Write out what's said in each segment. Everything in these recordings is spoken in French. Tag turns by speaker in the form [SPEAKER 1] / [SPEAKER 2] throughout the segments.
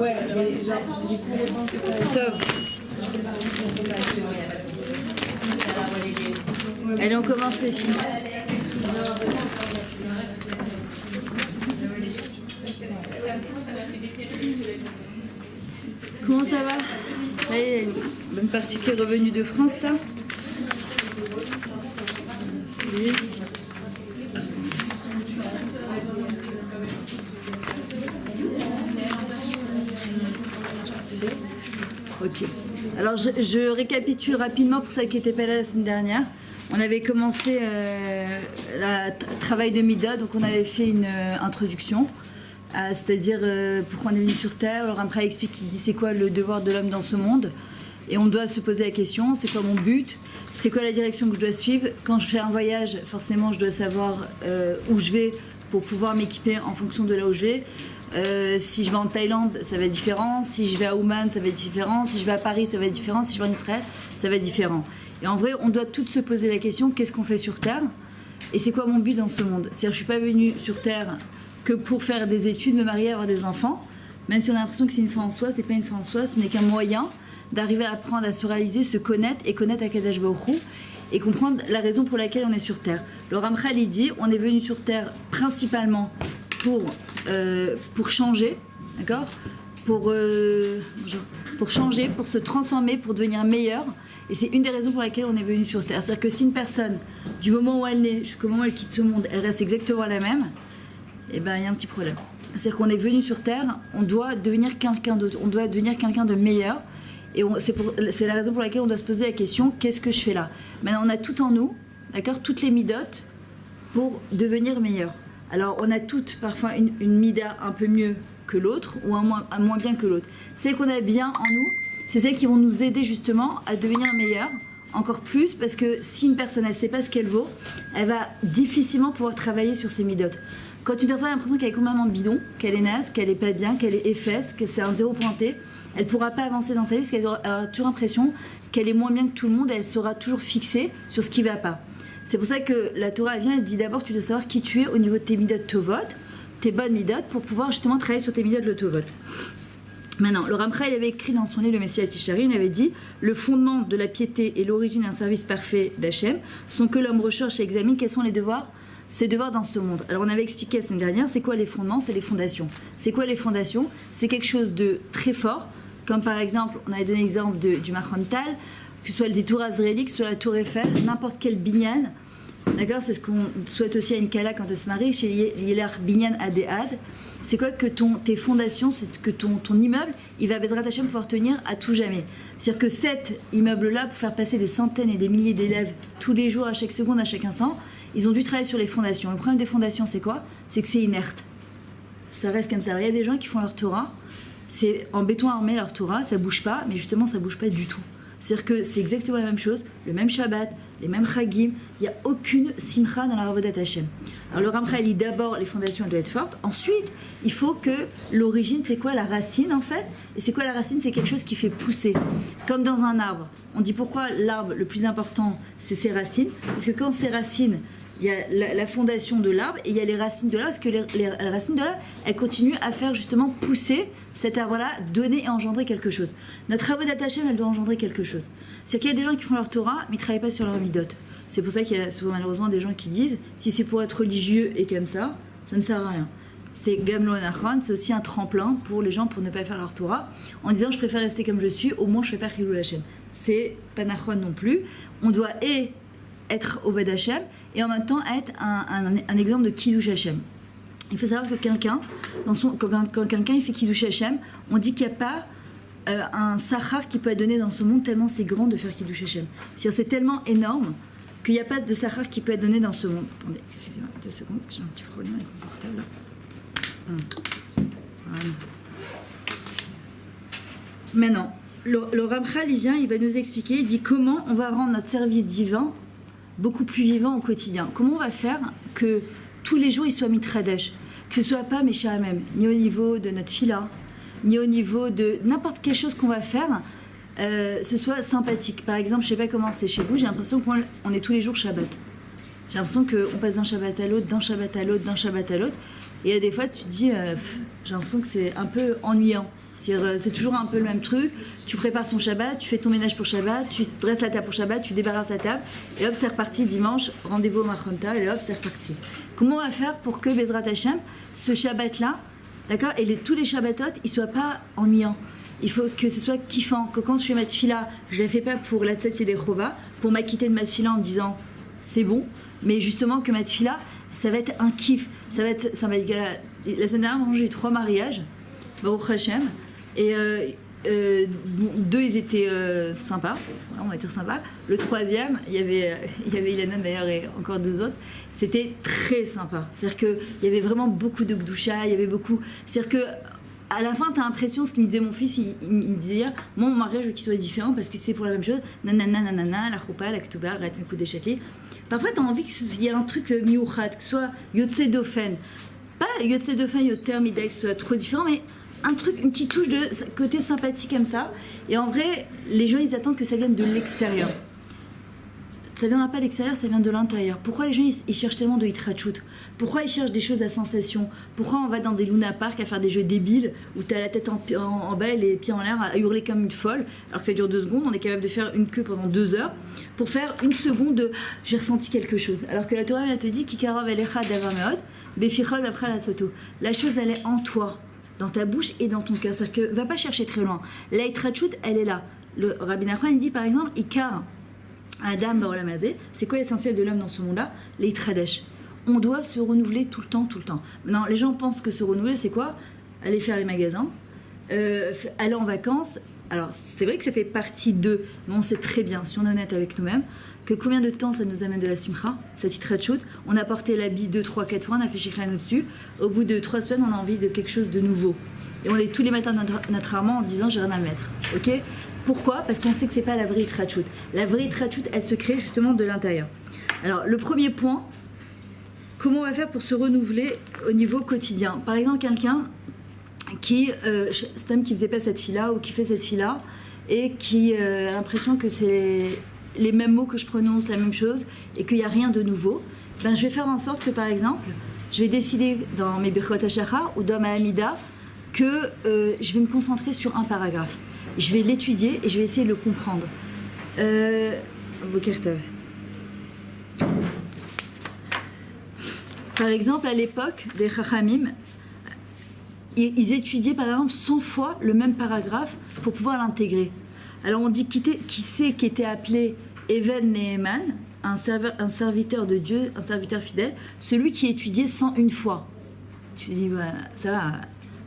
[SPEAKER 1] Ouais, j'ai cours autant que ça.
[SPEAKER 2] Top. Allez, on commence les filles. Comment ça va? Ça y est, une bonne partie qui est revenue de France là. Oui. Ok. Alors je récapitule rapidement pour celles qui n'étaient pas là la semaine dernière. On avait commencé le travail de Mida, donc on avait fait une introduction, c'est-à-dire pourquoi on est venu sur Terre. Alors après il explique, il dit c'est quoi le devoir de l'homme dans ce monde. Et on doit se poser la question, c'est quoi mon but? C'est quoi la direction que je dois suivre? Quand je fais un voyage, forcément je dois savoir où je vais pour pouvoir m'équiper en fonction de là où je vais. Si je vais en Thaïlande, ça va être différent. Si je vais à Ouman, ça va être différent. Si je vais à Paris, ça va être différent. Si je vais en Israël, ça va être différent. Et en vrai, on doit toutes se poser la question, qu'est-ce qu'on fait sur Terre? Et c'est quoi mon but dans ce monde? C'est-à-dire, je suis pas venue sur Terre que pour faire des études, me marier, avoir des enfants. Même si on a l'impression que c'est une fin en soi, c'est pas une fin en soi. Ce n'est qu'un moyen d'arriver à apprendre à se réaliser, se connaître et connaître Akadosh Baruch Hu et comprendre la raison pour laquelle on est sur Terre. Le Ramchal, il dit, on est venu sur Terre principalement pour changer, d'accord, pour changer, pour se transformer, pour devenir meilleur. Et c'est une des raisons pour laquelle on est venu sur Terre. C'est-à-dire que si une personne, du moment où elle naît jusqu'au moment où elle quitte ce monde, elle reste exactement la même, eh ben il y a un petit problème. C'est-à-dire qu'on est venu sur Terre, on doit devenir quelqu'un d'autre, on doit devenir quelqu'un de meilleur. Et c'est la raison pour laquelle on doit se poser la question, qu'est-ce que je fais là? Maintenant, on a tout en nous, d'accord, toutes les midotes pour devenir meilleur. Alors, on a toutes parfois une mida un peu mieux que l'autre ou un moins bien que l'autre. Celles qu'on a bien en nous, c'est celles qui vont nous aider justement à devenir meilleures, encore plus, parce que si une personne elle sait pas ce qu'elle vaut, elle va difficilement pouvoir travailler sur ses midotes. Quand une personne a l'impression qu'elle est complètement bidon, qu'elle est naze, qu'elle est pas bien, qu'elle est efface, que c'est un zéro pointé, elle pourra pas avancer dans sa vie parce qu'elle aura toujours l'impression qu'elle est moins bien que tout le monde, elle sera toujours fixée sur ce qui va pas. C'est pour ça que la Torah vient et dit d'abord tu dois savoir qui tu es au niveau de tes midot tovot, tes bonnes midot, pour pouvoir justement travailler sur tes midot le tovot. Maintenant, le Ramchal, il avait écrit dans son livre le Messiah Tishari, il avait dit le fondement de la piété et l'origine d'un service parfait d'Hachem sont que l'homme recherche et examine quels sont ses devoirs dans ce monde. Alors on avait expliqué la semaine dernière, c'est quoi les fondements? C'est les fondations. C'est quoi les fondations? C'est quelque chose de très fort, comme par exemple, on avait donné l'exemple du Mahontal, que ce soit des tours azraéliques, que ce soit la tour Eiffel, n'importe quel binyan. D'accord, c'est ce qu'on souhaite aussi à une kala quand elle se marie, chez Yeler Binyan Adéad. C'est quoi que tes fondations, c'est que ton immeuble, il va Bezrat Hashem pouvoir tenir à tout jamais. C'est-à-dire que cet immeuble-là, pour faire passer des centaines et des milliers d'élèves tous les jours, à chaque seconde, à chaque instant, ils ont dû travailler sur les fondations. Le problème des fondations, c'est quoi? C'est que c'est inerte. Ça reste comme ça. Alors, il y a des gens qui font leur Torah, c'est en béton armé leur Torah, ça bouge pas, mais justement, ça bouge pas du tout. C'est-à-dire que c'est exactement la même chose, le même Shabbat, les mêmes Chagim, il n'y a aucune simcha dans la Avodat Hashem. Alors le Ramchal dit d'abord les fondations elles doivent être fortes, ensuite il faut que l'origine, c'est quoi la racine en fait? Et c'est quoi la racine? C'est quelque chose qui fait pousser, comme dans un arbre. On dit pourquoi l'arbre le plus important c'est ses racines, parce que quand ses racines, il y a la fondation de l'arbre et il y a les racines de l'arbre, parce que les racines de l'arbre, elles continuent à faire justement pousser cet arbre-là, donner et engendrer quelque chose. Notre Avodat Hashem, elle doit engendrer quelque chose. C'est qu'il y a des gens qui font leur Torah, mais ils ne travaillent pas sur leur midot. C'est pour ça qu'il y a souvent malheureusement des gens qui disent, si c'est pour être religieux et comme ça ne sert à rien. C'est Gamlo Nachon, c'est aussi un tremplin pour les gens pour ne pas faire leur Torah, en disant je préfère rester comme je suis, au moins je fais pas Chilul Hashem. C'est pas Nachon non plus. On doit être Oved Hashem et en même temps être un exemple de Kiddush Hashem. Il faut savoir que quelqu'un, quand quelqu'un il fait Kiddush Hashem, on dit qu'il n'y a pas un sachar qui peut être donné dans ce monde tellement c'est grand de faire Kiddush Hashem. C'est tellement énorme qu'il n'y a pas de sachar qui peut être donné dans ce monde. Attendez, excusez-moi 2 secondes parce que j'ai un petit problème avec mon portable là. Voilà. Maintenant, le Ramchal il vient, il va nous expliquer, il dit comment on va rendre notre service divin beaucoup plus vivant au quotidien. Comment on va faire que tous les jours il soit mitradesh, que ce soit pas Meshahamem, ni au niveau de notre fila, ni au niveau de n'importe quelle chose qu'on va faire, ce soit sympathique. Par exemple, je sais pas comment c'est chez vous, j'ai l'impression qu'on est tous les jours Shabbat. J'ai l'impression qu'on passe d'un Shabbat à l'autre, d'un Shabbat à l'autre, d'un Shabbat à l'autre. Et des fois, tu te dis, j'ai l'impression que c'est un peu ennuyant. C'est toujours un peu le même truc. Tu prépares ton Shabbat, tu fais ton ménage pour Shabbat, tu dresses la table pour Shabbat, tu débarrasses la table, et hop, c'est reparti dimanche, rendez-vous au Machonta, et hop, c'est reparti. Comment on va faire pour que Bezrat Hashem, ce Shabbat-là, d'accord, et tous les Shabbatot, ils soient pas ennuyants. Il faut que ce soit kiffant, que quand je fais ma tefila, je la fais pas pour la tête et des chova, pour m'acquitter de ma tefila en me disant c'est bon, mais justement que ma tefila, ça va être un kiff, ça va être la semaine dernière, j'ai eu 3 mariages, Baruch Hashem, et 2 ils étaient sympas, voilà, on va dire sympas. Le 3e, il y avait Ilana d'ailleurs et encore 2 autres. C'était très sympa. C'est-à-dire qu'il y avait vraiment beaucoup de gdoucha, il y avait beaucoup. C'est-à-dire que à la fin, t'as l'impression, ce que me disait mon fils, il me disait, moi mon mariage, je veux qu'il soit différent parce que c'est pour la même chose. Nanana, nanana, la choupa, la ketouba, rat, mikou des chakli. Parfois, t'as envie qu'il y ait un truc miouchat, que ce soit yotse dofen. Pas yotse dofen, yoter midek, que ce soit trop différent, mais un truc, une petite touche de côté sympathique comme ça. Et en vrai, les gens, ils attendent que ça vienne de l'extérieur. Ça ne viendra pas de l'extérieur, ça vient de l'intérieur. Pourquoi les gens, ils cherchent tellement de hitrachut? Pourquoi ils cherchent des choses à sensation? Pourquoi on va dans des Luna Park à faire des jeux débiles où t'as la tête en bas et les pieds en l'air à hurler comme une folle, alors que ça dure 2 secondes, on est capable de faire une queue pendant 2 heures pour faire une seconde de j'ai ressenti quelque chose. Alors que la Torah, elle te dit Kikarov elecha davar meod, befichol après la soto. La chose, elle est en toi, dans ta bouche et dans ton cœur. C'est-à-dire que va pas chercher très loin. La hitrachut, elle est là. Le Rabbi Nachman, il dit par exemple, Ikar Adam Baolamazé, c'est quoi l'essentiel de l'homme dans ce monde-là? Les tradesh. On doit se renouveler tout le temps, tout le temps. Maintenant, les gens pensent que se renouveler, c'est quoi? Aller faire les magasins, aller en vacances. Alors, c'est vrai que ça fait partie d'eux, mais on sait très bien, si on est honnête avec nous-mêmes, que combien de temps ça nous amène de la simcha, cette hitrachut. On a porté l'habit 2, 3, 4 mois, on a fait shikran au-dessus. Au bout de 3 semaines, on a envie de quelque chose de nouveau. Et on est tous les matins notre armand en disant j'ai rien à mettre. Ok? Pourquoi? Parce qu'on sait que c'est pas la vraie hitrachut. La vraie hitrachut, elle se crée justement de l'intérieur. Alors, le premier point, comment on va faire pour se renouveler au niveau quotidien? Par exemple, quelqu'un qui, c'est un homme qui faisait pas cette fille-là ou qui fait cette fille-là et qui a l'impression que c'est les mêmes mots que je prononce, la même chose et qu'il n'y a rien de nouveau. Ben, je vais faire en sorte que, par exemple, je vais décider dans mes Birchot HaShachar ou dans ma Hamida que je vais me concentrer sur un paragraphe. Je vais l'étudier et je vais essayer de le comprendre. Par exemple, à l'époque des Chachamim, ils étudiaient par exemple 100 fois le même paragraphe pour pouvoir l'intégrer. Alors on dit qui était appelé Even Neheman, un serviteur de Dieu, un serviteur fidèle, celui qui étudiait 101 fois. Tu dis, bah, ça va,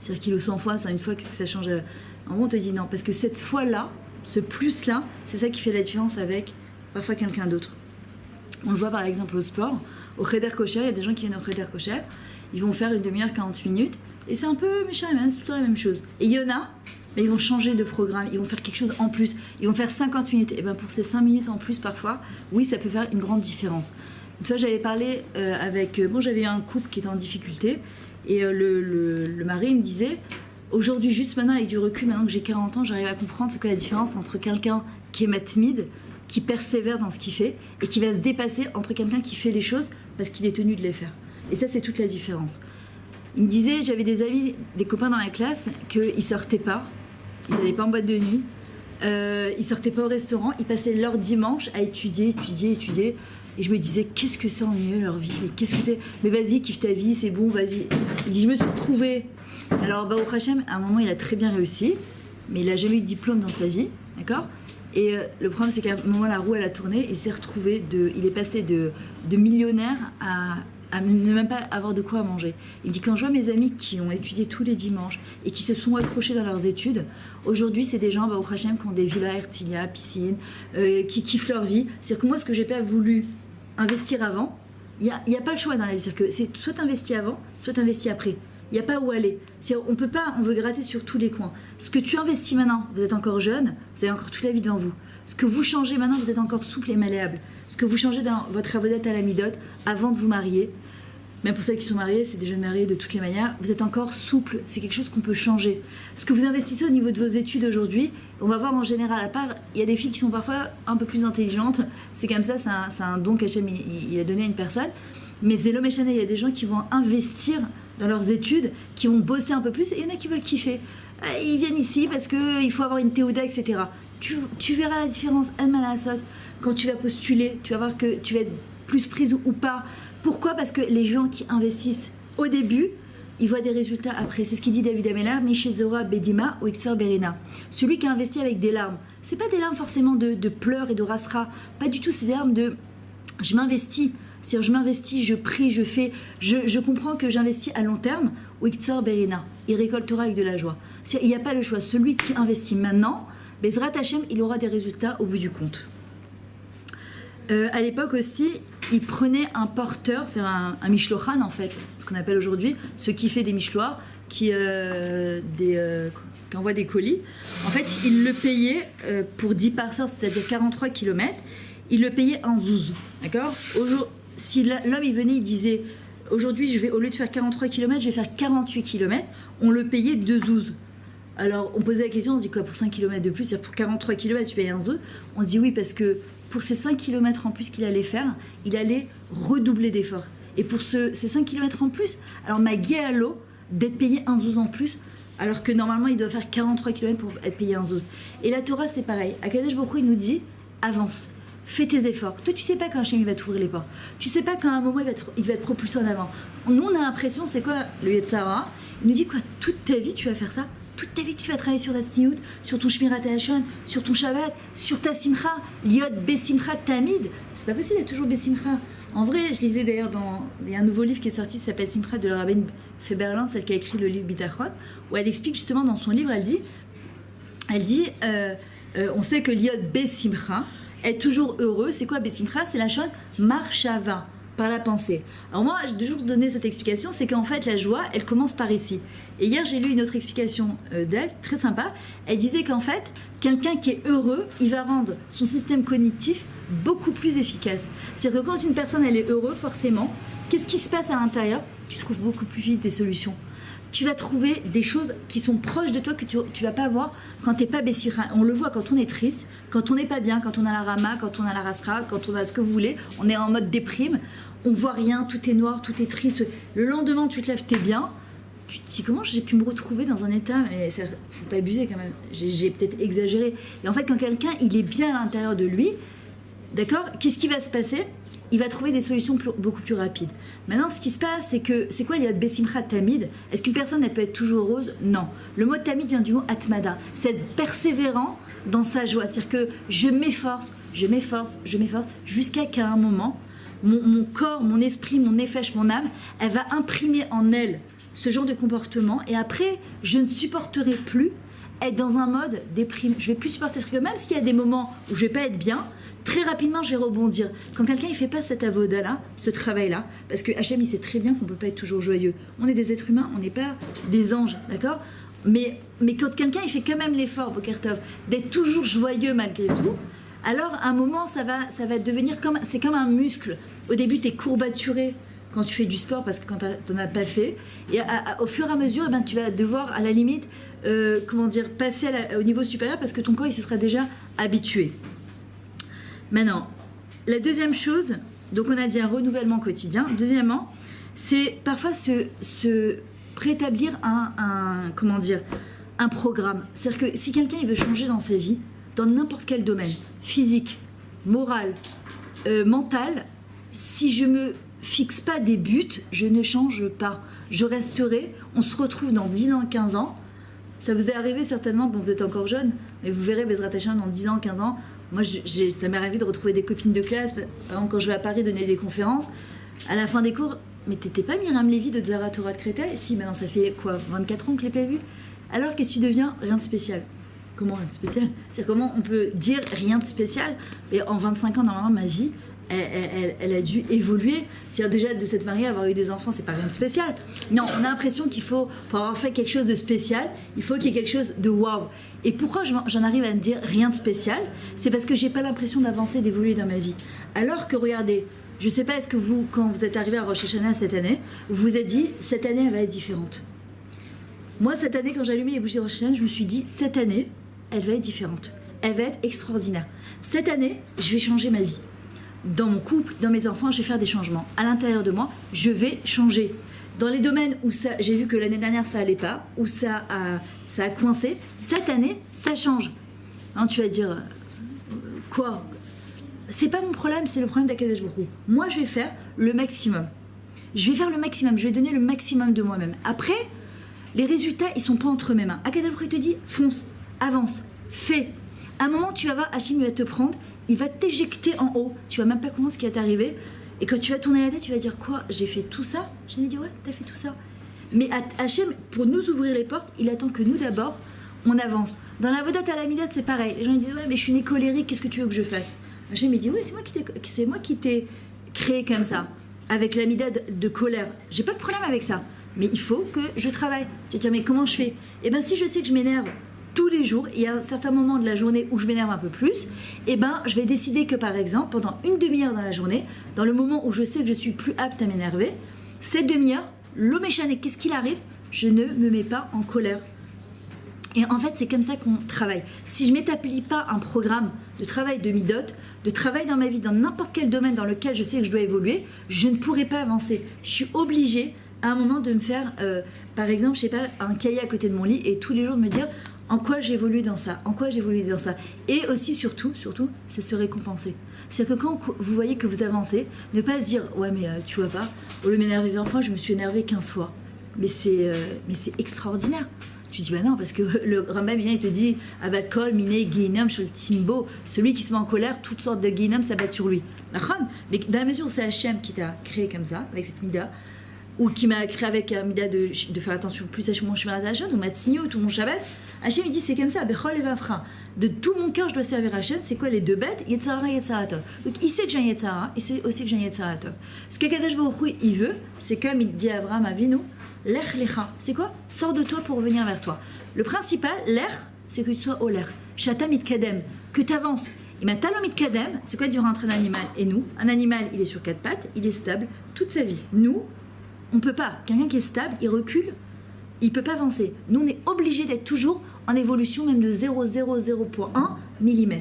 [SPEAKER 2] c'est-à-dire qu'il le 100 fois, 101 fois, qu'est-ce que ça change? En gros, on te dit non, parce que cette fois-là, ce plus-là, c'est ça qui fait la différence avec parfois quelqu'un d'autre. On le voit par exemple au sport, au Cheder Kosher, il y a des gens qui viennent au Cheder Kosher, ils vont faire une demi-heure, 40 minutes, et c'est un peu méchant, c'est tout le temps la même chose. Et il y en a, mais ils vont changer de programme, ils vont faire quelque chose en plus, ils vont faire 50 minutes, et bien pour ces 5 minutes en plus parfois, oui, ça peut faire une grande différence. Une fois, j'avais parlé j'avais eu un couple qui était en difficulté, et le mari me disait, aujourd'hui, juste maintenant, avec du recul, maintenant que j'ai 40 ans, j'arrive à comprendre ce qu'est la différence entre quelqu'un qui est matmide, qui persévère dans ce qu'il fait, et qui va se dépasser entre quelqu'un qui fait les choses parce qu'il est tenu de les faire. Et ça, c'est toute la différence. Il me disait, j'avais des amis, des copains dans la classe, qu'ils sortaient pas, ils n'allaient pas en boîte de nuit, ils sortaient pas au restaurant, ils passaient leur dimanche à étudier. Et je me disais, qu'est-ce que c'est ennuyeux leur vie? Mais qu'est-ce que c'est? Mais vas-y, kiffe ta vie, c'est bon, vas-y. Il dit, je me suis retrouvée. Alors, Baruch Hashem, à un moment, il a très bien réussi, mais il n'a jamais eu de diplôme dans sa vie, d'accord? Et le problème, c'est qu'à un moment, la roue, elle a tourné, et il s'est retrouvé il est passé de millionnaire à ne même pas avoir de quoi manger. Il me dit, quand je vois mes amis qui ont étudié tous les dimanches et qui se sont accrochés dans leurs études, aujourd'hui, c'est des gens, Baruch Hashem, qui ont des villas, Ertilia, piscine, qui kiffent leur vie. C'est-à-dire que moi, ce que j'ai pas voulu investir avant, il n'y a pas le choix dans la vie. C'est-à-dire que c'est soit investi avant, soit investi après. Il n'y a pas où aller. On peut pas, on veut gratter sur tous les coins. Ce que tu investis maintenant, vous êtes encore jeune, vous avez encore toute la vie devant vous. Ce que vous changez maintenant, vous êtes encore souple et malléable. Ce que vous changez dans votre avodette à la midot, avant de vous marier, même pour celles qui sont mariées, c'est des jeunes mariés de toutes les manières, vous êtes encore souple, c'est quelque chose qu'on peut changer. Ce que vous investissez au niveau de vos études aujourd'hui, on va voir en général, à part, il y a des filles qui sont parfois un peu plus intelligentes, c'est comme ça, c'est un don qu'Hachem il a donné à une personne, mais Zélo Méchané, il y a des gens qui vont investir dans leurs études, qui vont bosser un peu plus, et il y en a qui veulent kiffer. Ils viennent ici parce qu'il faut avoir une théouda, etc. Tu verras la différence, quand tu vas postuler, tu vas voir que tu vas être plus prise ou pas. Pourquoi? Parce que les gens qui investissent au début, ils voient des résultats après. C'est ce qu'il dit David Ameller, Meshezora Bedima ou Ixor Berina. Celui qui a investi avec des larmes. C'est pas des larmes forcément de pleurs et de rasra. Pas du tout, c'est des larmes de je m'investis. C'est-à-dire je m'investis, je prie, je fais. Je comprends que j'investis à long terme. Ou Ixor Berina. Il récoltera avec de la joie. Il n'y a pas le choix. Celui qui investit maintenant, Bezrat Hashem, il aura des résultats au bout du compte. À l'époque aussi, il prenait un porteur, c'est un mishlohan en fait, ce qu'on appelle aujourd'hui, ceux qui fait des mishloars, qui envoie des colis. En fait, il le payait pour 10 parceurs, c'est-à-dire 43 km, il le payait en zouz, d'accord? Si l'homme il venait, il disait, aujourd'hui, au lieu de faire 43 km, je vais faire 48 km, on le payait 2 zouz. Alors, on posait la question, on dit quoi, pour 5 km de plus, c'est-à-dire pour 43 km, tu payes un zouz? On dit oui, parce que pour ces 5 km en plus qu'il allait faire, il allait redoubler d'efforts. Et pour ces 5 km en plus, alors ma gué à l'eau d'être payé un zouz en plus, alors que normalement il doit faire 43 km pour être payé un zouz. Et la Torah c'est pareil. Akadosh Baruch Hu, il nous dit, avance, fais tes efforts. Toi tu sais pas quand Hachem il va t'ouvrir les portes. Tu sais pas quand à un moment il va être propulsé en avant. Nous on a l'impression, c'est quoi le Yetzara? Il nous dit quoi, toute ta vie tu vas faire ça? Toute ta vie que tu vas travailler sur ta tzniut, sur ton shmirat hashon, sur ton shabbat, sur ta simcha, liot besimcha tamid. C'est pas possible d'être toujours besimcha. En vrai, je lisais d'ailleurs il y a un nouveau livre qui est sorti, qui s'appelle Simcha de la rabbine Feberland, celle qui a écrit le livre Bitachon, où elle explique justement dans son livre, elle dit on sait que liot besimcha, être toujours heureux, c'est quoi besimcha? C'est la chose marshava, par la pensée. Alors moi, j'ai toujours donné cette explication, c'est qu'en fait la joie, elle commence par ici. Et hier, j'ai lu une autre explication d'elle, très sympa. Elle disait qu'en fait, quelqu'un qui est heureux, il va rendre son système cognitif beaucoup plus efficace. C'est-à-dire que quand une personne, elle est heureuse, forcément, qu'est-ce qui se passe à l'intérieur? Tu trouves beaucoup plus vite des solutions. Tu vas trouver des choses qui sont proches de toi que tu vas pas avoir quand tu n'es pas bessira. On le voit quand on est triste, quand on n'est pas bien, quand on a la rama, quand on a la rasra, quand on a ce que vous voulez, on est en mode déprime, on voit rien, tout est noir, tout est triste. Le lendemain, tu te lèves, t'es bien. Tu te dis comment j'ai pu me retrouver dans un état, mais faut pas abuser quand même, j'ai peut-être exagéré. Et en fait, quand quelqu'un il est bien à l'intérieur de lui, d'accord, qu'est-ce qui va se passer? Il va trouver des solutions beaucoup plus rapides. Maintenant, ce qui se passe, c'est quoi il y a besimcha tamid? Est-ce qu'une personne elle peut être toujours heureuse? Non. Le mot tamid vient du mot atmada, c'est être persévérant dans sa joie. C'est-à-dire que je m'efforce, jusqu'à qu'à un moment, mon corps, mon esprit, mon nefesh, mon âme, elle va imprimer en elle ce genre de comportement, et après je ne supporterai plus être dans un mode déprime. Je vais plus supporter ce que même s'il y a des moments où je vais pas être bien, très rapidement je vais rebondir. Quand quelqu'un il fait pas cette avoda là, ce travail là, parce que Hachem il sait très bien qu'on peut pas être toujours joyeux. On est des êtres humains, on n'est pas des anges, d'accord? Mais quand quelqu'un il fait quand même l'effort, Bokertov, d'être toujours joyeux malgré tout, alors à un moment ça va devenir comme c'est comme un muscle. Au début tu es courbaturé quand tu fais du sport parce que quand tu n'en as pas fait, et au fur et à mesure eh ben, tu vas devoir à la limite passer au niveau supérieur parce que ton corps il se sera déjà habitué. Maintenant, la deuxième chose, donc on a dit un renouvellement quotidien. Deuxièmement, c'est parfois se préétablir un programme. C'est-à-dire que si quelqu'un il veut changer dans sa vie, dans n'importe quel domaine, physique, moral, mental, si je me fixe pas des buts, je ne change pas. Je resterai, on se retrouve dans 10 ans, 15 ans. Ça vous est arrivé certainement, bon vous êtes encore jeune, mais vous verrez Bezrat Hashem dans 10 ans, 15 ans. Moi, ça m'est arrivé de retrouver des copines de classe. Par exemple, quand je vais à Paris donner des conférences, à la fin des cours, mais t'étais pas Myriam Lévy de Zara Torah de Créteil? Si, maintenant ça fait quoi, 24 ans que je l'ai pas vue. Alors qu'est-ce que tu deviens? Rien de spécial. Comment rien de spécial? C'est comment on peut dire rien de spécial? Et en 25 ans, normalement, ma vie, elle a dû évoluer. C'est-à-dire déjà de s'être mariée, avoir eu des enfants, c'est pas rien de spécial. Non, on a l'impression qu'il faut, pour avoir fait quelque chose de spécial, il faut qu'il y ait quelque chose de waouh. Et pourquoi j'en arrive à me dire rien de spécial? C'est parce que j'ai pas l'impression d'avancer, d'évoluer dans ma vie. Alors que regardez, je sais pas, est-ce que vous, quand vous êtes arrivé à Rosh Hashanah cette année, vous vous êtes dit, cette année elle va être différente. Moi cette année, quand j'ai allumé les bougies de Rosh Hashanah, je me suis dit, cette année, elle va être différente. Elle va être extraordinaire. Cette année, je vais changer ma vie. Dans mon couple, dans mes enfants, je vais faire des changements. À l'intérieur de moi, je vais changer. Dans les domaines où j'ai vu que l'année dernière ça allait pas, où ça a coincé, cette année ça change. Hein, tu vas dire quoi? C'est pas mon problème, c'est le problème d'Akadosh Baruch Hu. Moi je vais faire le maximum. Je vais faire le maximum, je vais donner le maximum de moi-même. Après, les résultats ils sont pas entre mes mains. Akadosh Baruch Hu te dit fonce, avance, fais. À un moment tu vas voir, Hachem il va te prendre, il va t'éjecter en haut. Tu vas même pas comprendre ce qui va t'arriver. Et quand tu vas tourner la tête, tu vas dire quoi? J'ai fait tout ça? Je vais dire ouais, t'as fait tout ça. Mais Hachem, pour nous ouvrir les portes, il attend que nous d'abord, on avance. Dans la Vodat à la Midot, c'est pareil. Les gens ils disent ouais, mais je suis né colérique, qu'est-ce que tu veux que je fasse? Hachem il dit ouais, c'est moi qui t'ai créé comme ça, avec la Midot de colère. J'ai pas de problème avec ça, mais il faut que je travaille. Tu vas dire mais comment je fais? Eh bien si je sais que je m'énerve tous les jours, il y a un certain moment de la journée où je m'énerve un peu plus, et ben je vais décider que par exemple pendant une demi-heure dans la journée, dans le moment où je sais que je suis plus apte à m'énerver, cette demi-heure, l'homme échané, qu'est-ce qu'il arrive? Je ne me mets pas en colère. Et en fait c'est comme ça qu'on travaille. Si je m'établis pas un programme de travail de midot, de travail dans ma vie, dans n'importe quel domaine dans lequel je sais que je dois évoluer, je ne pourrai pas avancer. Je suis obligée à un moment de me faire, par exemple, je sais pas, un cahier à côté de mon lit et tous les jours de me dire en quoi j'ai évolué dans ça, en quoi j'ai évolué dans ça. Et aussi, surtout, c'est se récompenser. C'est-à-dire que quand vous voyez que vous avancez, ne pas se dire ouais mais tu vois pas, au lieu de m'énerver 20 fois, je me suis énervé 15 fois. Mais c'est extraordinaire. Tu dis bah non, parce que le Rambam il te dit Avakol, Miné, Guinam, Timbo, celui qui se met en colère, toutes sortes de Guinam s'abattent sur lui. Mais dans la mesure où c'est Hachem qui t'a créé comme ça, avec cette mida, ou qui m'a créé avec un mida de faire attention plus à mon chemin d'Hachem, ou Matsigno, tout mon Shabbat, Hachem il dit c'est comme ça, Bechol et Vafra. De tout mon cœur je dois servir Hachem, c'est quoi les deux bêtes? Yetzara, Yetzaratov. Donc il sait que j'ai un Yetzara, il sait aussi que j'ai un Yetzaratov. Ce qu'Akadosh Baruch Hu il veut, c'est comme il dit à Abraham Avinu, Lech lecha, c'est quoi? Sors de toi pour revenir vers toi. Le principal, lech, c'est que tu sois au lech. Shata mitkadem, que tu avances. Et ma talon mitkadem, c'est quoi dire entre un animal et nous? Un animal, il est sur 4 pattes, il est stable toute sa vie. Nous, on peut pas. Quelqu'un qui est stable, il recule, il peut pas avancer. Nous, on est obligé d'être toujours en évolution, même de 0,001 mm.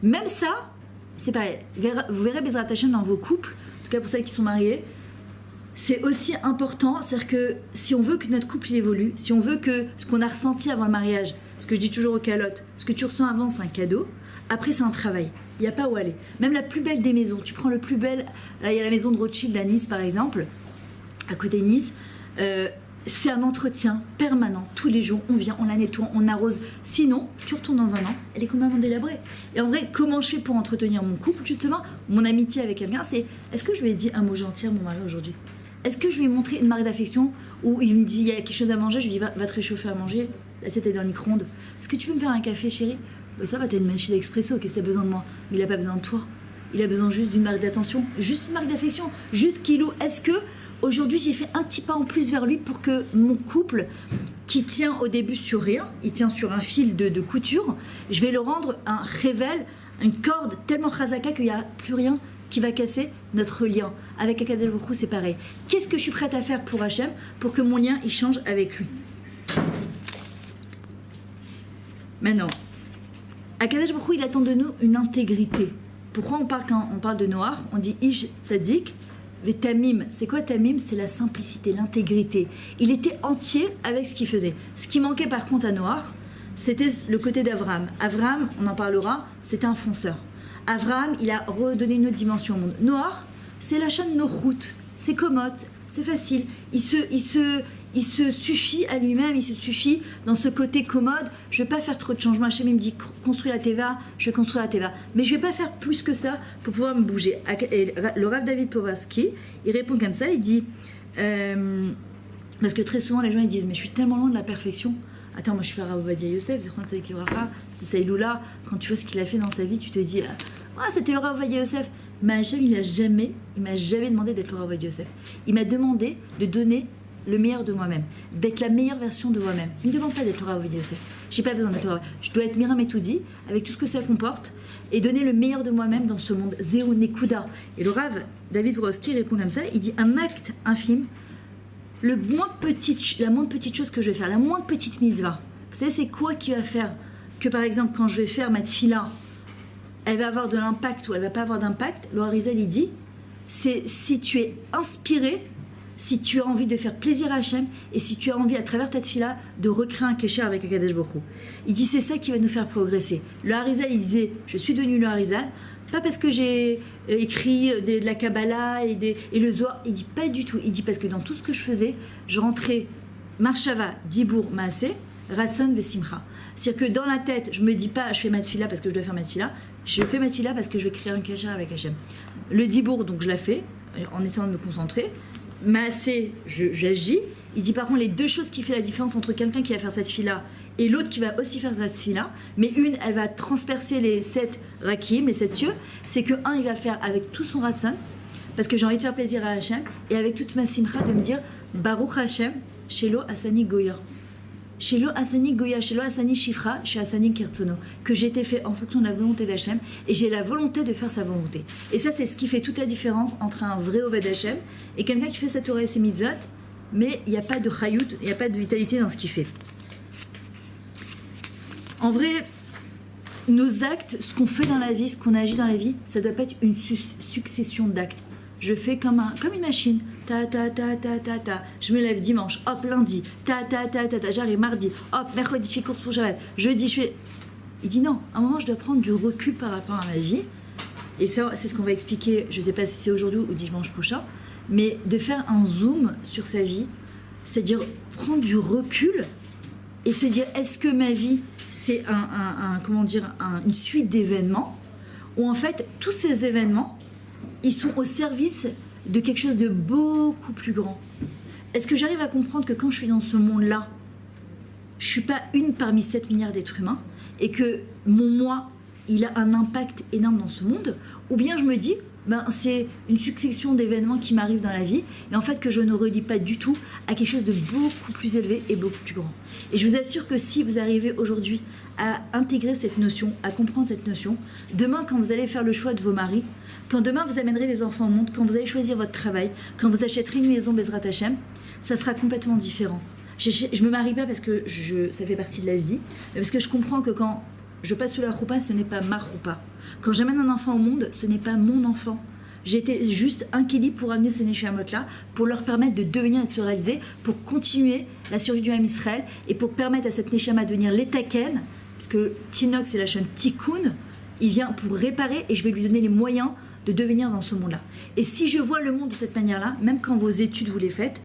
[SPEAKER 2] Même ça, c'est pareil. Vous verrez Bezrat Hashem dans vos couples, en tout cas pour celles qui sont mariées, c'est aussi important, c'est-à-dire que si on veut que notre couple évolue, si on veut que ce qu'on a ressenti avant le mariage, ce que je dis toujours aux calottes, ce que tu ressens avant c'est un cadeau, après c'est un travail, il n'y a pas où aller. Même la plus belle des maisons, tu prends le plus belle, là il y a la maison de Rothschild à Nice par exemple, à côté de Nice, c'est un entretien permanent, tous les jours on vient, on la nettoie, on arrose, sinon tu retournes dans un an, elle est complètement délabrée. Et en vrai, comment je fais pour entretenir mon couple justement, mon amitié avec quelqu'un, c'est est-ce que je lui ai dit un mot gentil à mon mari aujourd'hui? Est-ce que je lui ai montré une marque d'affection où il me dit il y a quelque chose à manger, je lui dis va te réchauffer à manger, l'assiette est dans le micro-ondes. Est-ce que tu peux me faire un café chérie? Ça va, t'as une machine d'expresso, qu'est-ce que t'as besoin de moi? Mais il a pas besoin de toi, il a besoin juste d'une marque d'attention, juste une marque d'affection, juste qu'il ou est-ce que aujourd'hui j'ai fait un petit pas en plus vers lui pour que mon couple qui tient au début sur rien, il tient sur un fil de couture, je vais le rendre un révèle, une corde tellement chazaka qu'il n'y a plus rien qui va casser notre lien. Avec Akadosh Baruch Hu, c'est pareil. Qu'est-ce que je suis prête à faire pour Hachem pour que mon lien il change avec lui? Maintenant, Akadosh Baruch Hu, il attend de nous une intégrité. Pourquoi quand on parle de Noach, on dit Ish Tzadik, et Tamim? C'est quoi Tamim? C'est la simplicité, l'intégrité. Il était entier avec ce qu'il faisait. Ce qui manquait par contre à Noach, c'était le côté d'Avraham. Avraham, on en parlera, c'était un fonceur. Avraham, il a redonné une autre dimension au monde. Noach, c'est la chaîne Nochut, c'est commode, c'est facile. Il se suffit à lui-même, il se suffit dans ce côté commode. Je ne vais pas faire trop de changements. Hachem il me dit construis la Teva, je vais construire la Teva. Mais je ne vais pas faire plus que ça pour pouvoir me bouger. Et le Rav David Povarsky, il répond comme ça, il dit parce que très souvent les gens ils disent mais je suis tellement loin de la perfection. Attends, moi je suis Rav Ovadia Yosef, c'est Saïloula. Quand tu vois ce qu'il a fait dans sa vie, tu te dis ah c'était le Rav Ovadia Yosef. Mais Hachem il m'a jamais demandé d'être le Rav Ovadia Yosef. Il m'a demandé de donner le meilleur de moi-même, d'être la meilleure version de moi-même. Il ne me demande pas d'être le Rav Ovadia Yosef. J'ai pas besoin d'être le Rav. Je dois être Miriam Etoudi avec tout ce que ça comporte et donner le meilleur de moi-même dans ce monde. Zéo Nekuda. Et le Rav David Broski répond comme ça. Il dit un acte infime. La moindre petite chose que je vais faire, la moindre petite mitzvah, vous savez c'est quoi qui va faire que par exemple quand je vais faire ma tfila, elle va avoir de l'impact ou elle va pas avoir d'impact? Le Harizal il dit, c'est si tu es inspiré, si tu as envie de faire plaisir à Hachem et si tu as envie à travers ta tefila de recréer un kécher avec Akadosh Baruch Hu. Il dit c'est ça qui va nous faire progresser. Le Harizal il disait je suis devenu le Harizal pas parce que j'ai écrit de la Kabbalah et le Zohar, il dit pas du tout, il dit parce que dans tout ce que je faisais je rentrais Marshava, Dibour, Maaseh, Ratson, Vesimcha. C'est-à-dire que dans la tête je me dis pas je fais ma tefila parce que je dois faire ma tefila, je fais ma tefila parce que je vais créer un kécher avec Hachem. Le Dibour donc je la fais en essayant de me concentrer. Maaseh, j'agis. Il dit par contre les deux choses qui font la différence entre quelqu'un qui va faire cette fila et l'autre qui va aussi faire cette fila, mais une elle va transpercer les 7 rakim, les 7 cieux, c'est que un il va faire avec tout son ratson, parce que j'ai envie de faire plaisir à Hachem, et avec toute ma simcha de me dire Baruch Hachem, Shelo Asani Goya. Shelo Asani Goya, Shelo Asani Shifra, chez Asani Kirtono, que j'ai été fait en fonction de la volonté d'Hachem, et j'ai la volonté de faire sa volonté. Et ça, c'est ce qui fait toute la différence entre un vrai Oved Hachem et quelqu'un qui fait sa Torah et ses mitzvot, mais il n'y a pas de chayout, il n'y a pas de vitalité dans ce qu'il fait. En vrai, nos actes, ce qu'on fait dans la vie, ce qu'on agit dans la vie, ça doit pas être une succession d'actes. Je fais comme une machine. Ta ta ta ta ta ta. Je me lève dimanche, hop lundi, ta ta ta ta ta. J'arrive mardi, hop mercredi je fais course pour Shabbat. Jeudi je fais. Il dit non. À un moment je dois prendre du recul par rapport à ma vie. Et ça c'est ce qu'on va expliquer. Je sais pas si c'est aujourd'hui ou dimanche prochain, mais de faire un zoom sur sa vie, c'est-à-dire prendre du recul et se dire est-ce que ma vie c'est une suite d'événements où en fait tous ces événements ils sont au service de quelque chose de beaucoup plus grand. Est-ce que j'arrive à comprendre que quand je suis dans ce monde-là, je suis pas une parmi 7 milliards d'êtres humains et que mon moi, il a un impact énorme dans ce monde, ou bien je me dis, c'est une succession d'événements qui m'arrivent dans la vie et en fait que je ne relie pas du tout à quelque chose de beaucoup plus élevé et beaucoup plus grand. Et je vous assure que si vous arrivez aujourd'hui à intégrer cette notion, à comprendre cette notion, demain quand vous allez faire le choix de vos maris, quand demain vous amènerez des enfants au monde, quand vous allez choisir votre travail, quand vous achèterez une maison Bezrat Hachem, ça sera complètement différent. Je me marie pas parce que ça fait partie de la vie, mais parce que je comprends que quand je passe sous la roupa, ce n'est pas ma roupa. Quand j'amène un enfant au monde, ce n'est pas mon enfant. J'ai été juste un kéli pour amener ces Neshamot-là, pour leur permettre de devenir et de se réaliser, pour continuer la survie du Ham Israël et pour permettre à cette Neshama de devenir l'étaken, puisque Tinok c'est la chaîne Tikkun, il vient pour réparer et je vais lui donner les moyens de devenir dans ce monde-là. Et si je vois le monde de cette manière-là, même quand vos études vous les faites,